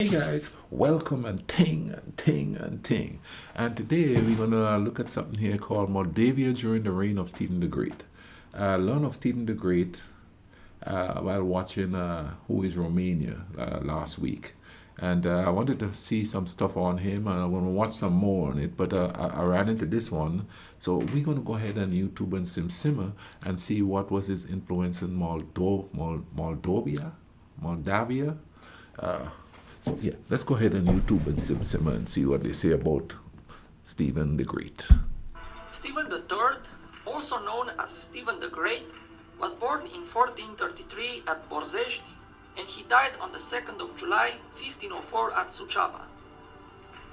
Hey guys, welcome and ting and ting and ting. And today we're gonna look at something here called Moldavia during the reign of Stephen the Great. Learn of Stephen the Great while watching Who is Romania last week. And I wanted to see some stuff on him and I want to watch some more on it, but I ran into this one. So we're gonna go ahead and YouTube and simmer and see what was his influence in Moldavia. So yeah, let's go ahead and YouTube and simmer and see what they say about Stephen the Great. Stephen III, also known as Stephen the Great, was born in 1433 at Borzești, and he died on the 2nd of July 1504 at Suceava.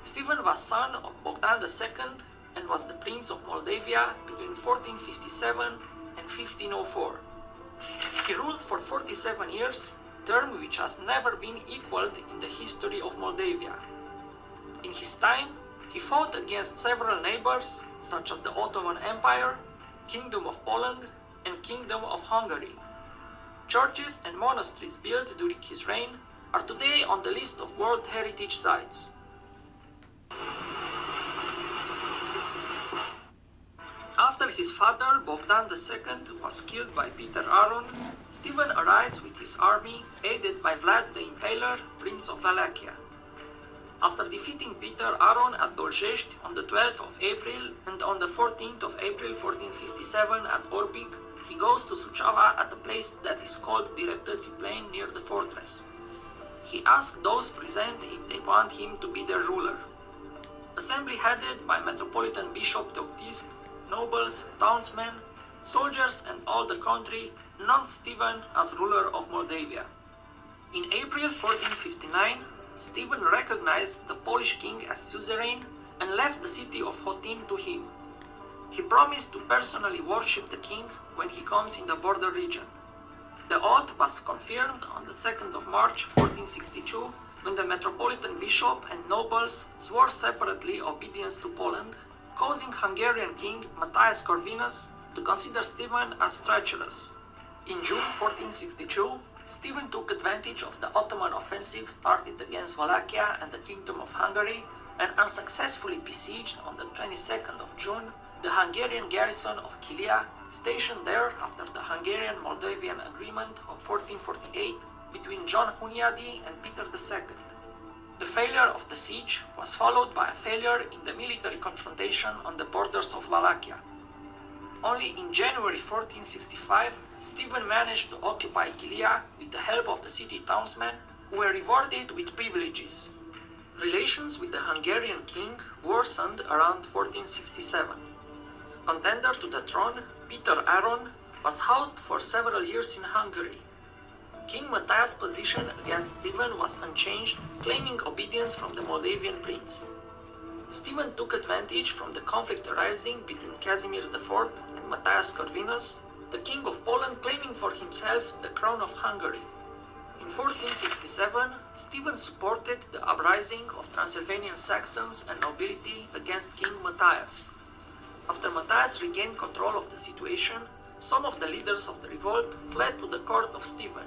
Stephen was son of Bogdan II and was the Prince of Moldavia between 1457 and 1504. He ruled for 47 years, term which has never been equaled in the history of Moldavia. In his time, he fought against several neighbors such as the Ottoman Empire, Kingdom of Poland, and Kingdom of Hungary. Churches and monasteries built during his reign are today on the list of World Heritage Sites. After his father, Bogdan II, was killed by Peter Aron, Stephen arrives with his army, aided by Vlad the Impaler, Prince of Wallachia. After defeating Peter Aron at Doljești on the 12th of April and on the 14th of April 1457 at Orbic, he goes to Suceava at a place that is called Dreptății Plain near the fortress. He asks those present if they want him to be their ruler. Assembly headed by Metropolitan Bishop Teoctist, nobles, townsmen, soldiers and all the country announced Stephen as ruler of Moldavia. In April 1459, Stephen recognized the Polish king as suzerain and left the city of Hotin to him. He promised to personally worship the king when he comes in the border region. The oath was confirmed on the 2nd of March 1462 when the Metropolitan Bishop and nobles swore separately obedience to Poland, causing Hungarian King Matthias Corvinus to consider Stephen as treacherous. In June 1462, Stephen took advantage of the Ottoman offensive started against Wallachia and the Kingdom of Hungary and unsuccessfully besieged on the 22nd of June the Hungarian garrison of Chilia, stationed there after the Hungarian-Moldavian Agreement of 1448 between John Hunyadi and Peter II. The failure of the siege was followed by a failure in the military confrontation on the borders of Wallachia. Only in January 1465, Stephen managed to occupy Chilia with the help of the city townsmen, who were rewarded with privileges. Relations with the Hungarian king worsened around 1467. Contender to the throne, Peter Aron, was housed for several years in Hungary. King Matthias' position against Stephen was unchanged, claiming obedience from the Moldavian prince. Stephen took advantage from the conflict arising between Casimir IV and Matthias Corvinus, the king of Poland claiming for himself the crown of Hungary. In 1467, Stephen supported the uprising of Transylvanian Saxons and nobility against King Matthias. After Matthias regained control of the situation, some of the leaders of the revolt fled to the court of Stephen.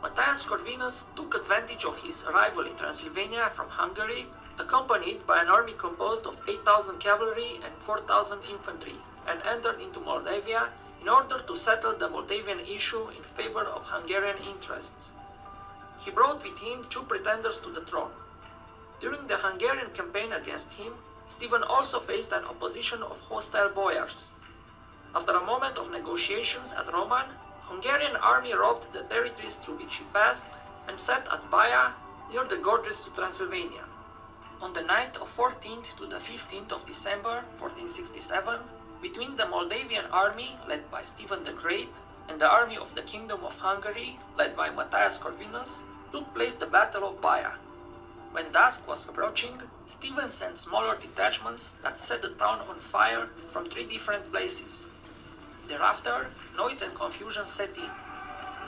Matthias Corvinus took advantage of his arrival in Transylvania from Hungary, accompanied by an army composed of 8,000 cavalry and 4,000 infantry, and entered into Moldavia in order to settle the Moldavian issue in favor of Hungarian interests. He brought with him two pretenders to the throne. During the Hungarian campaign against him, Stephen also faced an opposition of hostile boyars. After a moment of negotiations at Roman, Hungarian army robbed the territories through which he passed and set at Baia, near the gorges to Transylvania. On the night of 14th to the 15th of December 1467, between the Moldavian army led by Stephen the Great and the army of the Kingdom of Hungary led by Matthias Corvinus, took place the Battle of Baia. When dusk was approaching, Stephen sent smaller detachments that set the town on fire from 3 different places. Thereafter, noise and confusion set in.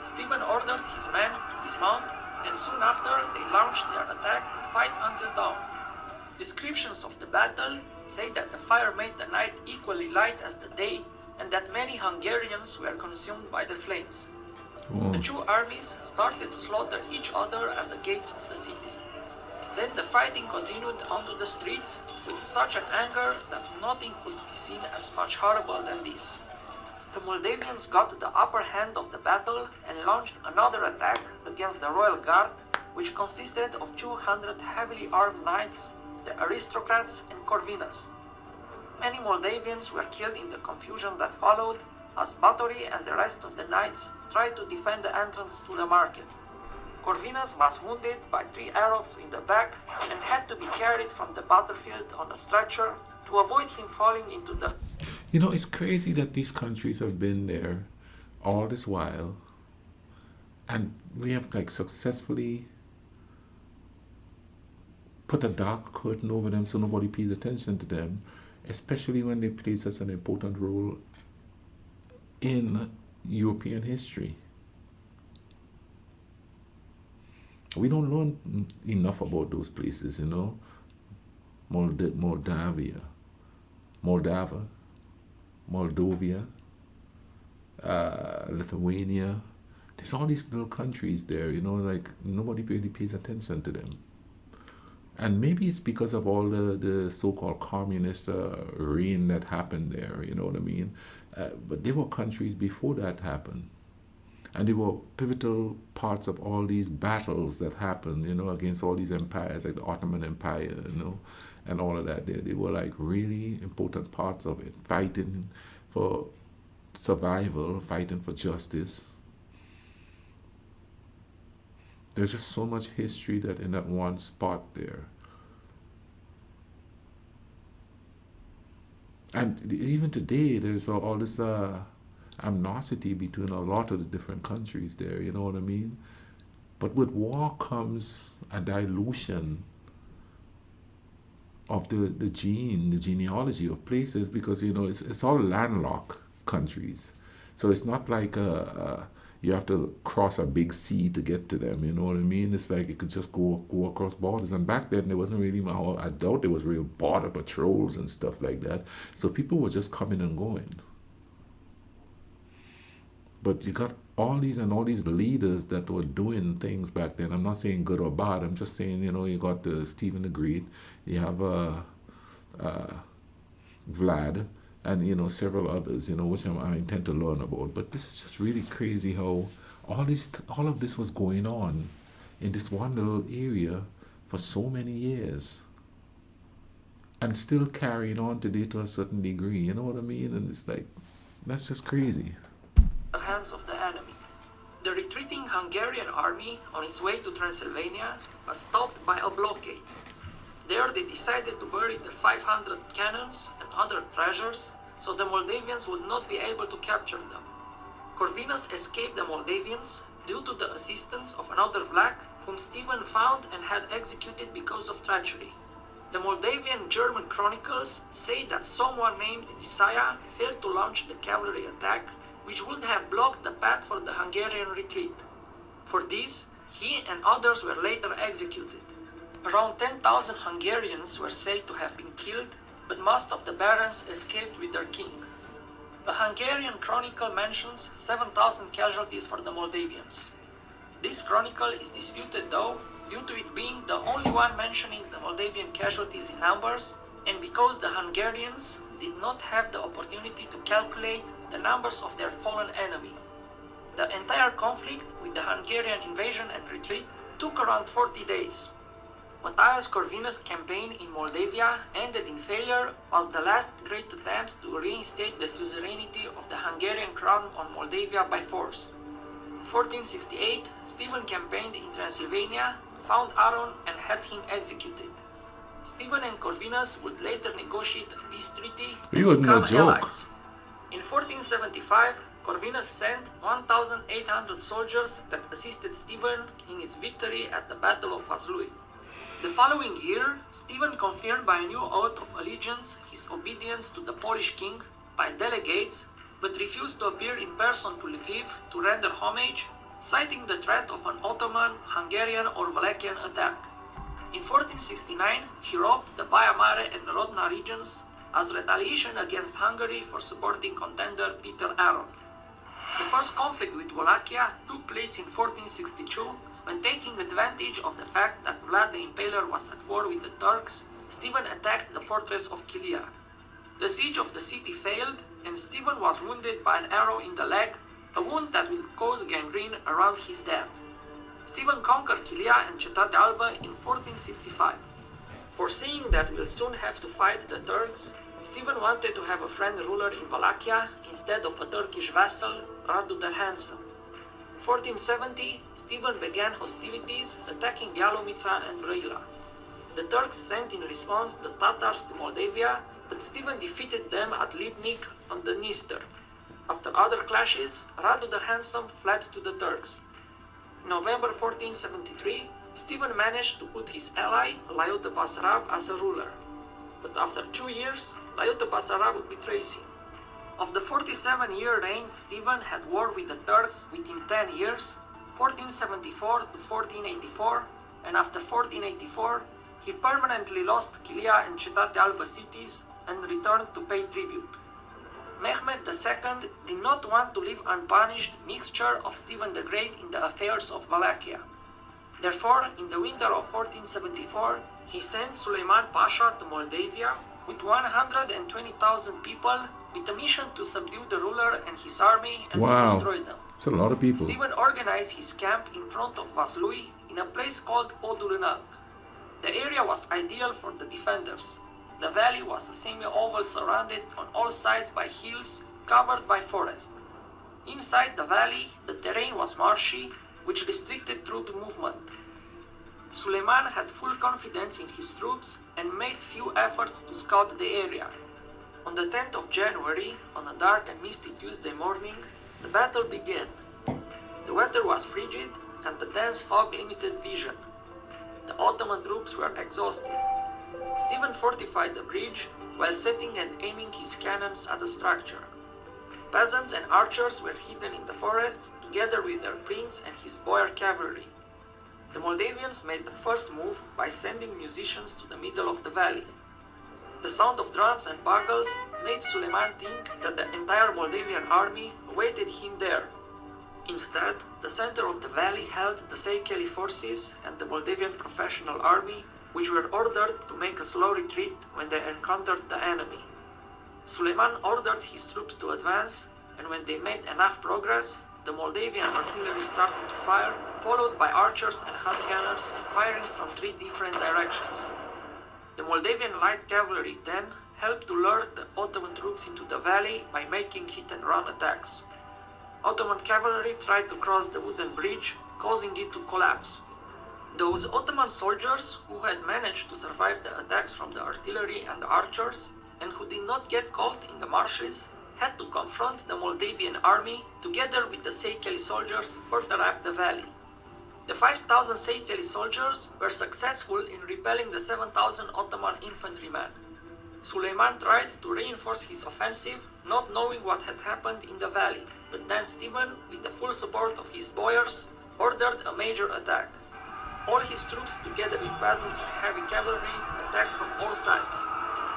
Stephen ordered his men to dismount, and soon after they launched their attack and fight until dawn. Descriptions of the battle say that the fire made the night equally light as the day, and that many Hungarians were consumed by the flames. The two armies started to slaughter each other at the gates of the city. Then the fighting continued onto the streets with such an anger that nothing could be seen as much horrible than this. The Moldavians got the upper hand of the battle and launched another attack against the royal guard, which consisted of 200 heavily armed knights, the aristocrats and Corvinas. Many Moldavians were killed in the confusion that followed, as Batory and the rest of the knights tried to defend the entrance to the market. Corvinus was wounded by 3 arrows in the back and had to be carried from the battlefield on a stretcher to avoid him falling into the... You know, it's crazy that these countries have been there all this while, and we have like successfully put a dark curtain over them so nobody pays attention to them, especially when they play such an important role in European history. We don't learn enough about those places, you know. Moldavia, Lithuania. There's all these little countries there, you know, like nobody really pays attention to them. And maybe it's because of all the so-called communist reign that happened there, you know what I mean? But there were countries before that happened. And they were pivotal parts of all these battles that happened, you know, against all these empires, like the Ottoman Empire, you know, and all of that. They were like really important parts of it, fighting for survival, fighting for justice. There's just so much history that in that one spot there. And even today, there's all this animosity between a lot of the different countries there, you know what I mean? But with war comes a dilution of the genealogy of places, because, you know, it's all landlocked countries. So it's not like you have to cross a big sea to get to them, you know what I mean? It's like you could just go across borders. And back then there wasn't really, I doubt there was real border patrols and stuff like that. So people were just coming and going. But you got all these leaders that were doing things back then. I'm not saying good or bad. I'm just saying, you know, you got Stephen the Great, you have Vlad, and, you know, several others, you know, which I intend to learn about. But this is just really crazy how all of this was going on in this one little area for so many years, and still carrying on today to a certain degree. You know what I mean? And it's like, that's just crazy. The hands of the enemy. The retreating Hungarian army on its way to Transylvania was stopped by a blockade. There they decided to bury the 500 cannons and other treasures, so the Moldavians would not be able to capture them. Corvinus escaped the Moldavians due to the assistance of another Vlach whom Stephen found and had executed because of treachery. The Moldavian German chronicles say that someone named Isaiah failed to launch the cavalry attack, which would have blocked the path for the Hungarian retreat. For this, he and others were later executed. Around 10,000 Hungarians were said to have been killed, but most of the barons escaped with their king. A Hungarian chronicle mentions 7,000 casualties for the Moldavians. This chronicle is disputed though, due to it being the only one mentioning the Moldavian casualties in numbers, and because the Hungarians did not have the opportunity to calculate the numbers of their fallen enemy. The entire conflict with the Hungarian invasion and retreat took around 40 days. Matthias Corvinus' campaign in Moldavia ended in failure, was the last great attempt to reinstate the suzerainty of the Hungarian crown on Moldavia by force. In 1468, Stephen campaigned in Transylvania, found Aaron and had him executed. Stephen and Corvinus would later negotiate a peace treaty and become allies. In 1475, Corvinus sent 1,800 soldiers that assisted Stephen in its victory at the Battle of Vaslui. The following year, Stephen confirmed by a new oath of allegiance his obedience to the Polish king by delegates, but refused to appear in person to Lviv to render homage, citing the threat of an Ottoman, Hungarian or Wallachian attack. In 1469, he robbed the Baia Mare and Rodna regions as retaliation against Hungary for supporting contender Peter Aaron. The first conflict with Wallachia took place in 1462, When taking advantage of the fact that Vlad the Impaler was at war with the Turks, Stephen attacked the fortress of Kilia. The siege of the city failed, and Stephen was wounded by an arrow in the leg, a wound that will cause gangrene around his death. Stephen conquered Kilia and Cetate Alba in 1465. Foreseeing that we'll soon have to fight the Turks, Stephen wanted to have a friend ruler in Wallachia instead of a Turkish vassal, Radu the Handsome. 1470, Stephen began hostilities, attacking Yalomica and Brăila. The Turks sent in response the Tatars to Moldavia, but Stephen defeated them at Lipnik on the Dniester. After other clashes, Radu the Handsome fled to the Turks. In November 1473, Stephen managed to put his ally, Laiută Basarab, as a ruler. But after 2 years, Laiută Basarab betrays him. Of the 47-year reign, Stephen had war with the Turks within 10 years, 1474 to 1484, and after 1484, he permanently lost Kilia and Cetate Alba cities and returned to pay tribute. Mehmed II did not want to leave unpunished mixture of Stephen the Great in the affairs of Wallachia. Therefore, in the winter of 1474, he sent Suleiman Pasha to Moldavia with 120,000 people with a mission to subdue the ruler and his army and to destroy them. That's a lot of people. Stephen organized his camp in front of Vaslui in a place called Podul Înalt. The area was ideal for the defenders. The valley was a semi-oval surrounded on all sides by hills covered by forest. Inside the valley, the terrain was marshy, which restricted troop movement. Suleiman had full confidence in his troops and made few efforts to scout the area. On the 10th of January, on a dark and misty Tuesday morning, the battle began. The weather was frigid and the dense fog limited vision. The Ottoman troops were exhausted. Stephen fortified the bridge while setting and aiming his cannons at the structure. Peasants and archers were hidden in the forest, together with their prince and his boyar cavalry. The Moldavians made the first move by sending musicians to the middle of the valley. The sound of drums and bugles made Suleiman think that the entire Moldavian army awaited him there. Instead, the center of the valley held the Seychelles forces and the Moldavian professional army, which were ordered to make a slow retreat when they encountered the enemy. Suleiman ordered his troops to advance, and when they made enough progress, the Moldavian artillery started to fire, followed by archers and handgunners firing from 3 different directions. The Moldavian light cavalry then helped to lure the Ottoman troops into the valley by making hit-and-run attacks. Ottoman cavalry tried to cross the wooden bridge, causing it to collapse. Those Ottoman soldiers who had managed to survive the attacks from the artillery and the archers, and who did not get caught in the marshes, had to confront the Moldavian army together with the Seychelles soldiers further up the valley. The 5,000 Seychelles soldiers were successful in repelling the 7,000 Ottoman infantrymen. Suleiman tried to reinforce his offensive, not knowing what had happened in the valley, but then Stephen, with the full support of his boyars, ordered a major attack. All his troops, together with peasants and heavy cavalry, attacked from all sides.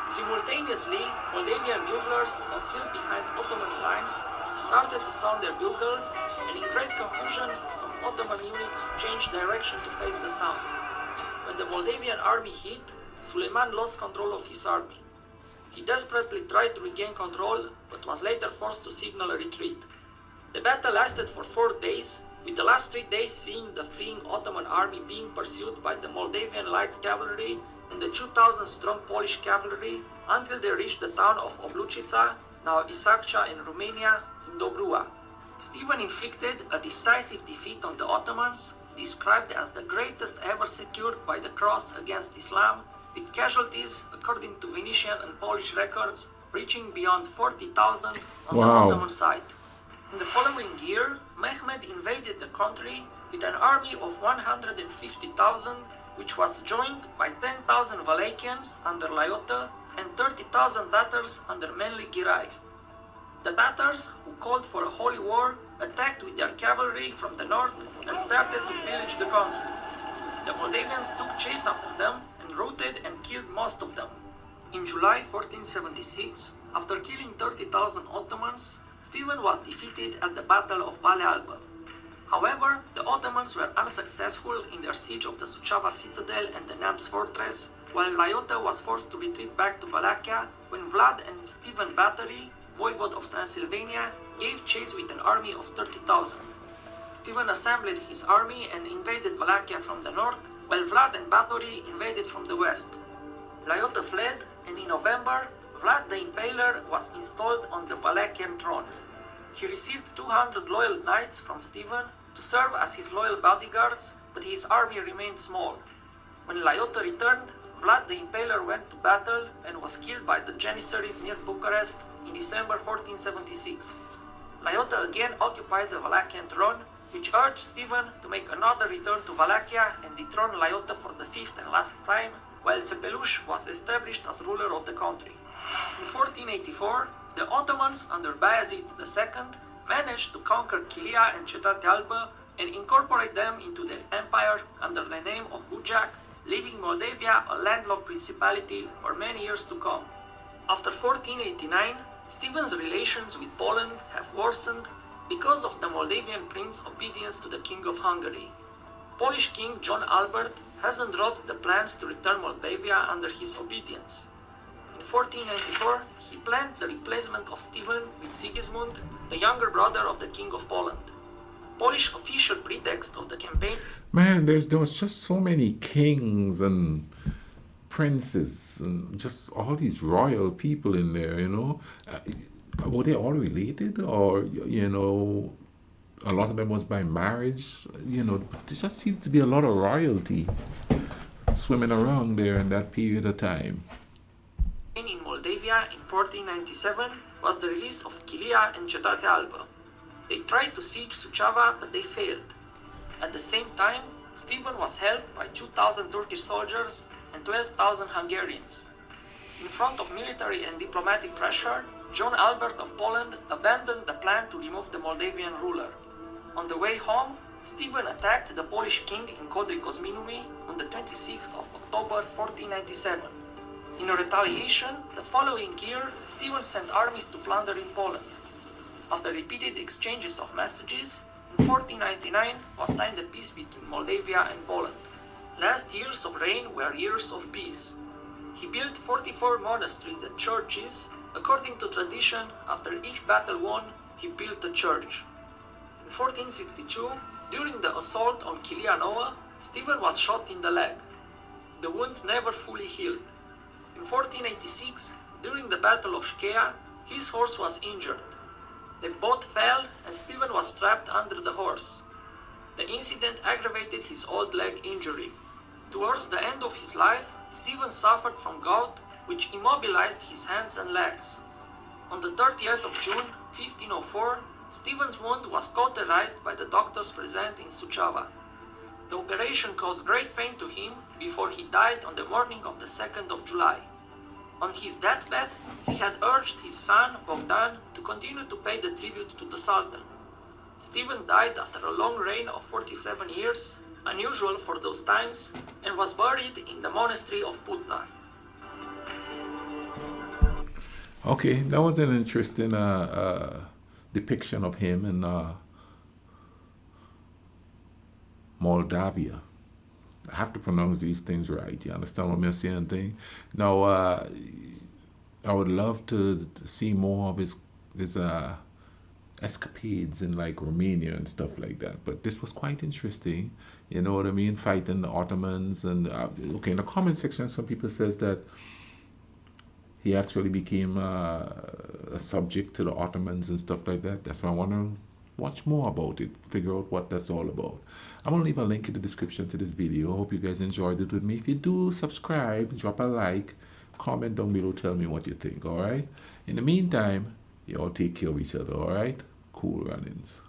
Simultaneously, Moldavian buglers, concealed behind Ottoman lines, started to sound their bugles, and in great confusion, some Ottoman units changed direction to face the sound. When the Moldavian army hit, Suleiman lost control of his army. He desperately tried to regain control, but was later forced to signal a retreat. The battle lasted for 4 days, with the last 3 days seeing the fleeing Ottoman army being pursued by the Moldavian light cavalry and the 2,000-strong Polish cavalry until they reached the town of Oblucița, now Isaccea in Romania, in Dobrua. Stephen inflicted a decisive defeat on the Ottomans, described as the greatest ever secured by the cross against Islam, with casualties, according to Venetian and Polish records, reaching beyond 40,000 on the Ottoman side. In the following year, Mehmed invaded the country with an army of 150,000, which was joined by 10,000 Wallachians under Laiută and 30,000 Tatars under Menli Girai. The Tatars, who called for a holy war, attacked with their cavalry from the north and started to pillage the country. The Moldavians took chase after them and routed and killed most of them. In July 1476, after killing 30,000 Ottomans, Stephen was defeated at the Battle of Valea Albă. However, the Ottomans were unsuccessful in their siege of the Suceava citadel and the Neamt fortress, while Laiota was forced to retreat back to Wallachia when Vlad and Stephen Bathory, voivode of Transylvania, gave chase with an army of 30,000. Stephen assembled his army and invaded Wallachia from the north, while Vlad and Bathory invaded from the west. Laiota fled, and in November, Vlad the Impaler was installed on the Wallachian throne. He received 200 loyal knights from Stephen to serve as his loyal bodyguards, but his army remained small. When Laiota returned, Vlad the Impaler went to battle and was killed by the Janissaries near Bucharest in December 1476. Laiota again occupied the Wallachian throne, which urged Stephen to make another return to Wallachia and dethrone Laiota for the fifth and last time, while Țepeluș was established as ruler of the country. In 1484, the Ottomans under Bayezid II managed to conquer Chilia and Cetate Albă and incorporate them into their empire under the name of Bujac, leaving Moldavia a landlocked principality for many years to come. After 1489, Stephen's relations with Poland have worsened because of the Moldavian prince's obedience to the King of Hungary. Polish King John Albert hasn't dropped the plans to return Moldavia under his obedience. In 1494, he planned the replacement of Stephen with Sigismund, the younger brother of the King of Poland. Polish official pretext of the campaign. Man, there was just so many kings and princes and just all these royal people in there, you know. Were they all related, or, you know, a lot of them was by marriage, you know, but there just seemed to be a lot of royalty swimming around there in that period of time. In Moldavia in 1497 was the release of Chilia and Cetate Albă. They tried to siege Suceava, but they failed. At the same time, Stephen was helped by 2,000 Turkish soldiers and 12,000 Hungarians. In front of military and diplomatic pressure, John Albert of Poland abandoned the plan to remove the Moldavian ruler. On the way home, Stephen attacked the Polish king in Codri Cosminului on the 26th of October 1497. In retaliation, the following year, Stephen sent armies to plunder in Poland. After repeated exchanges of messages, in 1499 was signed a peace between Moldavia and Poland. Last years of reign were years of peace. He built 44 monasteries and churches. According to tradition, after each battle won, he built a church. In 1462, during the assault on Chilia Noua, Stephen was shot in the leg. The wound never fully healed. In 1486, during the Battle of Shcheia, his horse was injured. They both fell and Stephen was trapped under the horse. The incident aggravated his old leg injury. Towards the end of his life, Stephen suffered from gout, which immobilized his hands and legs. On the 30th of June, 1504, Stephen's wound was cauterized by the doctors present in Suceava. The operation caused great pain to him before he died on the morning of the 2nd of July. On his deathbed, he had urged his son, Bogdan, to continue to pay the tribute to the Sultan. Stephen died after a long reign of 47 years, unusual for those times, and was buried in the monastery of Putna. Okay, that was an interesting depiction of him in Moldavia. I have to pronounce these things right. You understand what I'm saying? Now, I would love to see more of his escapades in like Romania and stuff like that. But this was quite interesting. You know what I mean? Fighting the Ottomans and okay. In the comment section, some people says that he actually became a subject to the Ottomans and stuff like that. That's why I want to watch more about it, figure out what that's all about. I'm going to leave a link in the description to this video. I hope you guys enjoyed it with me. If you do, subscribe, drop a like, comment down below, tell me what you think, alright? In the meantime, you all take care of each other, alright? Cool runnings.